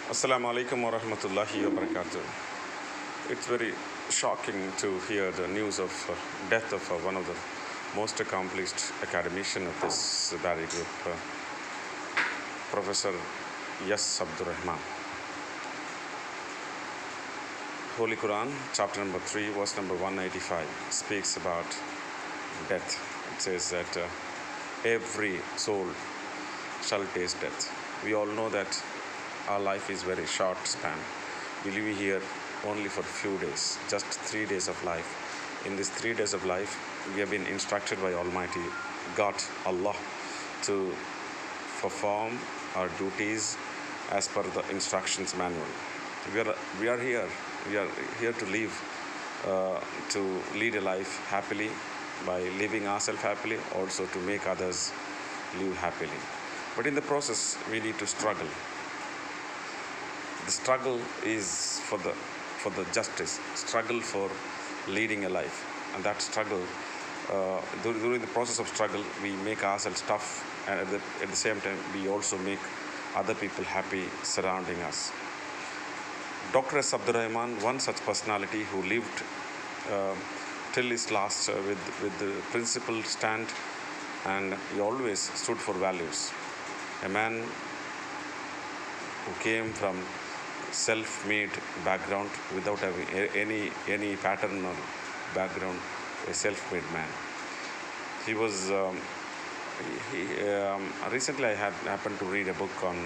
Assalamu alaikum wa rahmatullahi wa barakatuh. It's very shocking to hear the news of death of one of the most accomplished academician of this Bari group, Professor Abdul Rahiman. Holy Quran, chapter number 3, verse number 185, speaks about death. It says that every soul shall taste death. We all know that our life is very short span. We live here only for few days, just 3 days of life. In these 3 days of life, we have been instructed by Almighty God, Allah, to perform our duties as per the instructions manual. We are here to live, to lead a life happily by living ourselves happily, also to make others live happily. But in the process, we need to struggle. The struggle is for the justice, struggle for leading a life, and that struggle, during the process of struggle, we make ourselves tough, and at the same time, we also make other people happy surrounding us. Dr. Abdul Rahiman, one such personality who lived till his last with the principled stand, and he always stood for values. A man who came from self-made background without having any pattern or background, a self-made man. He was recently I had happened to read a book on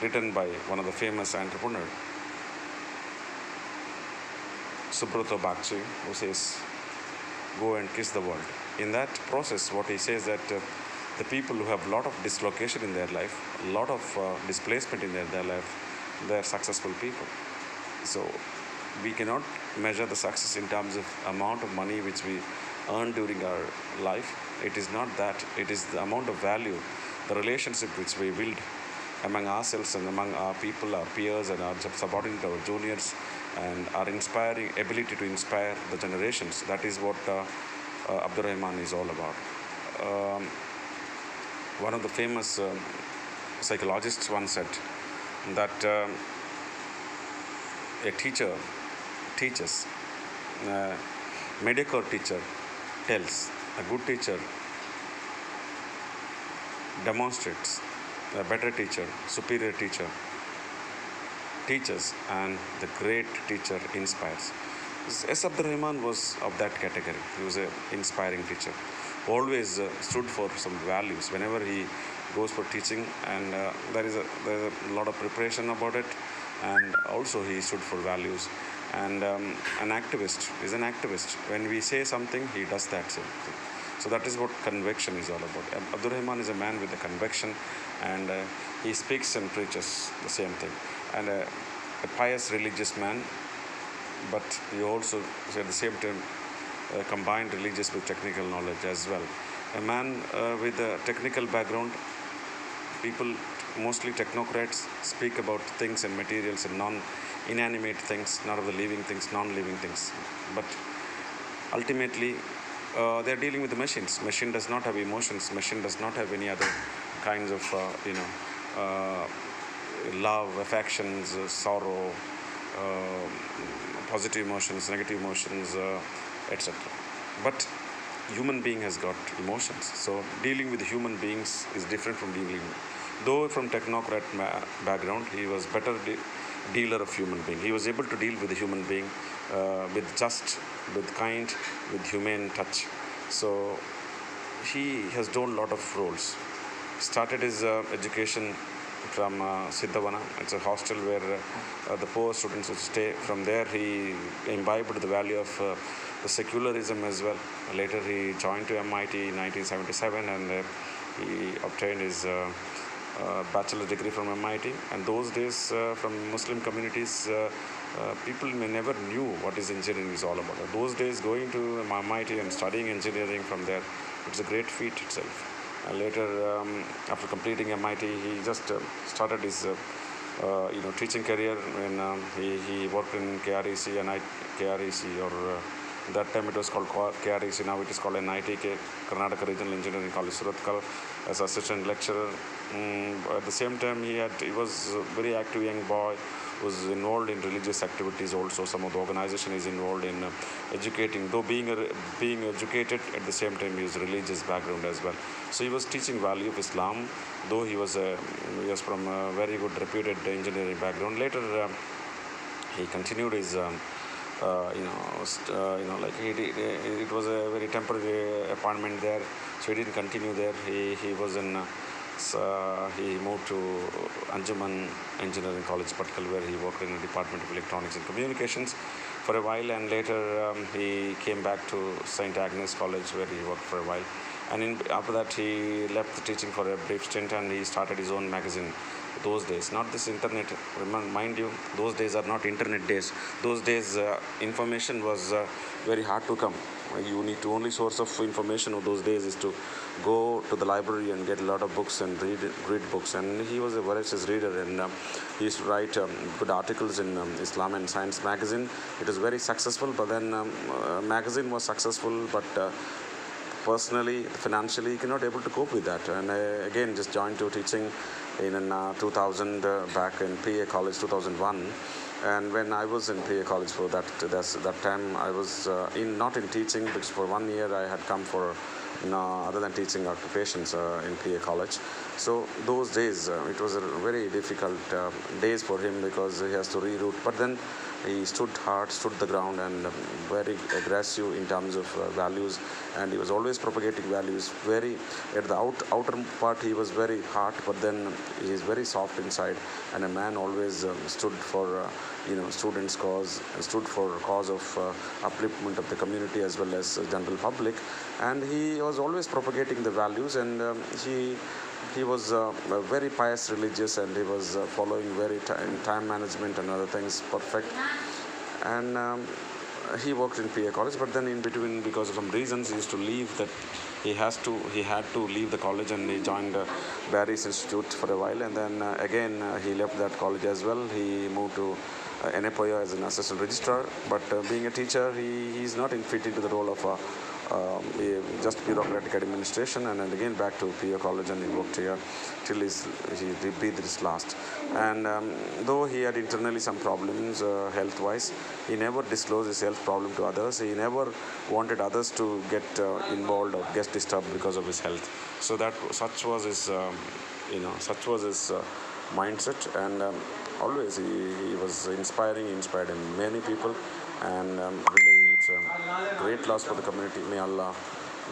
written by one of the famous entrepreneur, Subrato Bakshi, who says, "Go and kiss the world." In that process, what he says that the people who have a lot of dislocation in their life, a lot of displacement in their life, they are successful people. So we cannot measure the success in terms of amount of money which we earn during our life. It is not that. It is the amount of value, the relationship which we build among ourselves and among our people, our peers, and our subordinates, our juniors, and our inspiring ability to inspire the generations. That is what Abdul Rahiman is all about. One of the famous psychologists once said that a teacher teaches, a mediocre teacher tells, a good teacher demonstrates, a better teacher, superior teacher teaches, and the great teacher inspires. Abdul Rahiman was of that category. He was an inspiring teacher. Always stood for some values whenever he goes for teaching, and there is a lot of preparation about it, and also he stood for values. And an activist is an activist. When we say something, he does that same thing. So that is what conviction is all about. Abdul Rahiman is a man with a conviction, and he speaks and preaches the same thing. And a pious religious man, but he also at the same time combined religious with technical knowledge as well. A man with a technical background. People, mostly technocrats, speak about things and materials and non-inanimate things, not of the living things, non-living things. But ultimately, they're dealing with the machines. Machine does not have emotions. Machine does not have any other kinds of, love, affections, sorrow, positive emotions, negative emotions, etc. But human being has got emotions. So dealing with human beings is different from dealing. Though from technocrat background, he was better dealer of human being. He was able to deal with the human being with just, with kind, with humane touch. So he has done a lot of roles. Started his education from Siddhavana. It's a hostel where the poor students would stay. From there, he imbibed the value of the secularism as well. Later, he joined to MIT in 1977, and he obtained his bachelor's degree from MIT. And those days, from Muslim communities, people may never knew what is engineering is all about. Those days, going to MIT and studying engineering from there, it's a great feat itself. And later, after completing MIT, he just started his teaching career when he worked in KREC, or That time it was called KREC, now it is called NITK, Karnataka Regional Engineering College, Suratkal, as assistant lecturer. At the same time, he was a very active young boy, was involved in religious activities also. Some of the organization is involved in educating, though being educated, at the same time his religious background as well. So he was teaching value of Islam, though he was from a very good reputed engineering background. Later he continued his like it was a very temporary appointment there, so he didn't continue there. He was in he moved to Anjuman Engineering College, Patkal, where he worked in the Department of Electronics and Communications for a while, and later he came back to St. Agnes College, where he worked for a while. And after that, he left the teaching for a brief stint, and he started his own magazine. Those days, not this internet, mind you, those days are not internet days. Those days, information was very hard to come. You need to only source of information of those days is to go to the library and get a lot of books and read books. And he was a voracious reader, and he used to write good articles in Islam and Science magazine. It was very successful, but then magazine was successful, but personally, financially, cannot able to cope with that. And again, just joined to teaching in 2000 back in PA College, 2001. And when I was in PA College for that time, I was not in teaching, because for 1 year I had come for other than teaching occupations in PA College. So those days, it was a very difficult days for him, because he has to reroute. But then he stood hard, stood the ground, and very aggressive in terms of values. And he was always propagating values. Very at the outer part, he was very hard, but then he is very soft inside. And a man always stood for students' cause, stood for cause of upliftment of the community as well as general public. And he was always propagating the values, and he was very pious religious, and he was following very time management and other things perfect. And he worked in PA College, but then in between, because of some reasons, he used to leave. That he had to leave the college, and he joined Barry's Institute for a while, and then again he left that college as well. He moved to Enepoya as an assistant registrar, but being a teacher, he is not fit into the role of just bureaucratic administration. And then again back to PA College, and he worked here till he breathed his last. And though he had internally some problems health-wise, he never disclosed his health problem to others. He never wanted others to get involved or get disturbed because of his health. So such was his mindset, and always he was inspiring. He inspired many people, and really it's a great loss for the community. May Allah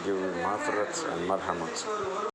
give maghfirat and marhamat.